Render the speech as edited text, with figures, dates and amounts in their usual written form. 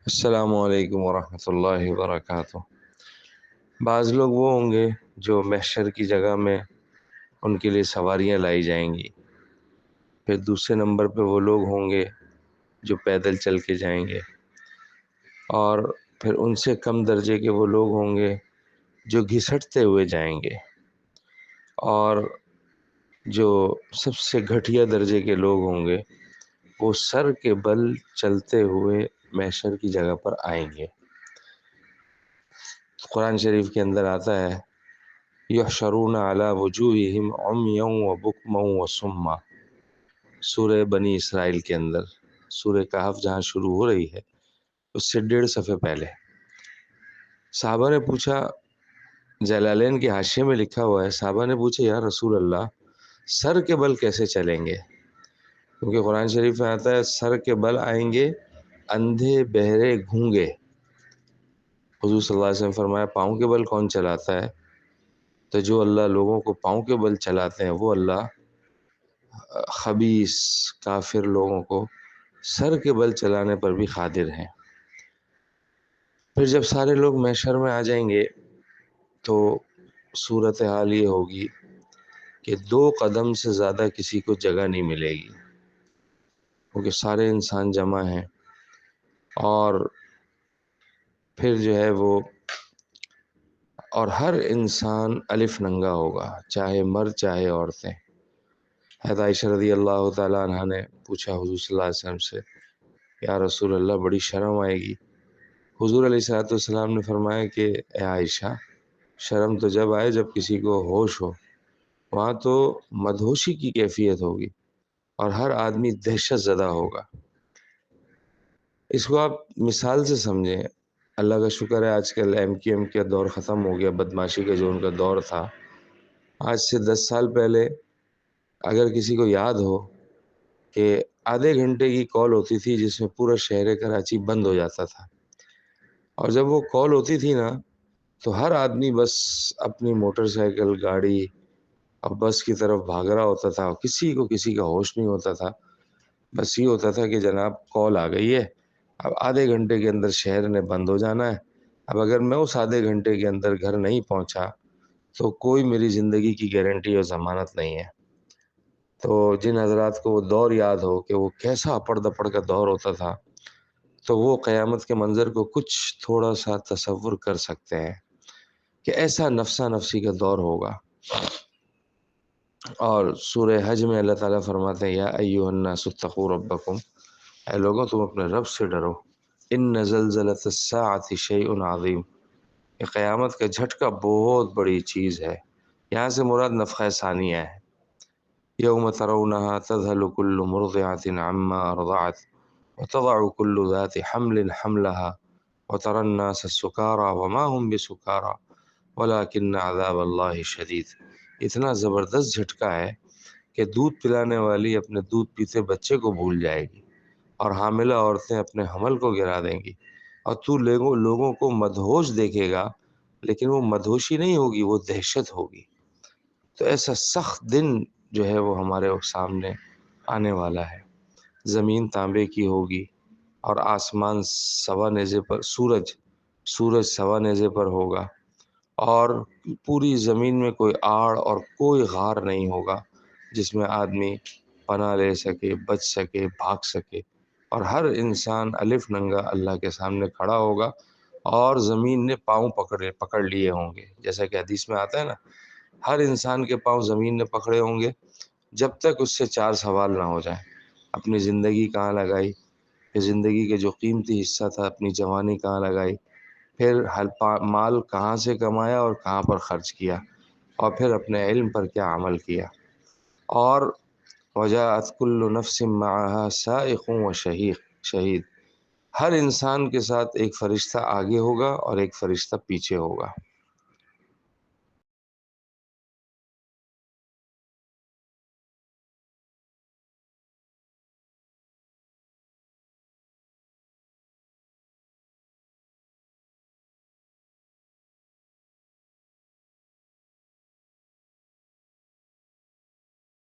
السلام علیکم ورحمۃ اللہ وبرکاتہ۔ بعض لوگ وہ ہوں گے جو محشر کی جگہ میں ان کے لیے سواریاں لائی جائیں گی، پھر دوسرے نمبر پہ وہ لوگ ہوں گے جو پیدل چل کے جائیں گے، اور پھر ان سے کم درجے کے وہ لوگ ہوں گے جو گھسٹتے ہوئے جائیں گے، اور جو سب سے گھٹیا درجے کے لوگ ہوں گے وہ سر کے بل چلتے ہوئے محشر کی جگہ پر آئیں گے۔ قرآن شریف کے اندر آتا ہے یحشرون علی وجوہہم عمیا وبکما وصما، سورہ بنی اسرائیل کے اندر، سورہ کہف جہاں شروع ہو رہی ہے اس سے 1.5 صفحے پہلے صحابہ نے پوچھا، جلالین کے حاشیے میں لکھا ہوا ہے، صحابہ نے پوچھا یا رسول اللہ سر کے بل کیسے چلیں گے؟ کیونکہ قرآن شریف میں آتا ہے سر کے بل آئیں گے اندھے بہرے گونگے۔ حضور صلی اللہ علیہ وسلم فرمایا پاؤں کے بل کون چلاتا ہے؟ تو جو اللہ لوگوں کو پاؤں کے بل چلاتے ہیں وہ اللہ خبیث کافر لوگوں کو سر کے بل چلانے پر بھی قادر ہیں۔ پھر جب سارے لوگ محشر میں آ جائیں گے تو صورتحال یہ ہوگی کہ 2 قدم سے زیادہ کسی کو جگہ نہیں ملے گی، کیونکہ سارے انسان جمع ہیں، اور پھر جو ہے وہ اور ہر انسان الف ننگا ہوگا، چاہے مرد چاہے عورتیں۔ حضرت عائشہ رضی اللہ تعالیٰ عنہ نے پوچھا حضور صلی اللہ علیہ وسلم سے، یا رسول اللہ بڑی شرم آئے گی؟ حضور علیہ الصلوۃ والسلام نے فرمایا کہ اے عائشہ شرم تو جب آئے جب کسی کو ہوش ہو، وہاں تو مدہوشی کی کیفیت ہوگی اور ہر آدمی دہشت زدہ ہوگا۔ اس کو آپ مثال سے سمجھیں۔ اللہ کا شکر ہے آج کل MQM کا دور ختم ہو گیا، بدمعاشی کا جو ان کا دور تھا۔ آج سے 10 سال پہلے اگر کسی کو یاد ہو کہ آدھے گھنٹے کی کال ہوتی تھی جس میں پورا شہر کراچی بند ہو جاتا تھا، اور جب وہ کال ہوتی تھی نا تو ہر آدمی بس اپنی موٹر سائیکل گاڑی اور بس کی طرف بھاگ رہا ہوتا تھا، کسی کا ہوش نہیں ہوتا تھا۔ بس یہ ہوتا تھا کہ جناب کال آ گئی ہے، اب آدھے گھنٹے کے اندر شہر نے بند ہو جانا ہے، اب اگر میں اس آدھے گھنٹے کے اندر گھر نہیں پہنچا تو کوئی میری زندگی کی گارنٹی اور ضمانت نہیں ہے۔ تو جن حضرات کو وہ دور یاد ہو کہ وہ کیسا اپڑ دپڑ کا دور ہوتا تھا، تو وہ قیامت کے منظر کو کچھ تھوڑا سا تصور کر سکتے ہیں کہ ایسا نفسا نفسی کا دور ہوگا۔ اور سورہ حج میں اللہ تعالیٰ فرماتے ہیں یا ایھا الناس اتقوا ربکم، اے لوگوں تم اپنے رب سے ڈرو، ان زلزلۃ الساعۃ شیء عظیم، یہ قیامت کا جھٹکا بہت بڑی چیز ہے۔ یہاں سے مراد نفخہ ثانیہ ہے۔ یوم ترونها تذہل کل مرضعۃ عما ارضعت وتضع كل ذات حمل حملها وترى الناس سکارى وما هم بسکارى ولكن عذاب اللہ شدید۔ اتنا زبردست جھٹکا ہے کہ دودھ پلانے والی اپنے دودھ پیتے بچے کو بھول جائے گی، اور حاملہ عورتیں اپنے حمل کو گرا دیں گی، اور تو لوگوں کو مدہوش دیکھے گا، لیکن وہ مدہوشی نہیں ہوگی، وہ دہشت ہوگی۔ تو ایسا سخت دن جو ہے وہ ہمارے سامنے آنے والا ہے۔ زمین تانبے کی ہوگی اور آسمان سوا نیزے پر، سورج سوا نیزے پر ہوگا، اور پوری زمین میں کوئی آڑ اور کوئی غار نہیں ہوگا جس میں آدمی پناہ لے سکے، بچ سکے، بھاگ سکے، اور ہر انسان الف ننگا اللہ کے سامنے کھڑا ہوگا، اور زمین نے پاؤں پکڑ لیے ہوں گے، جیسا کہ حدیث میں آتا ہے نا، ہر انسان کے پاؤں زمین نے پکڑے ہوں گے جب تک اس سے 4 سوال نہ ہو جائیں۔ اپنی زندگی کہاں لگائی، پھر زندگی کے جو قیمتی حصہ تھا اپنی جوانی کہاں لگائی، پھر مال کہاں سے کمایا اور کہاں پر خرچ کیا، اور پھر اپنے علم پر کیا عمل کیا۔ اور وجاءت کل نفس معها سائق و شہید، ہر انسان کے ساتھ ایک فرشتہ آگے ہوگا اور ایک فرشتہ پیچھے ہوگا۔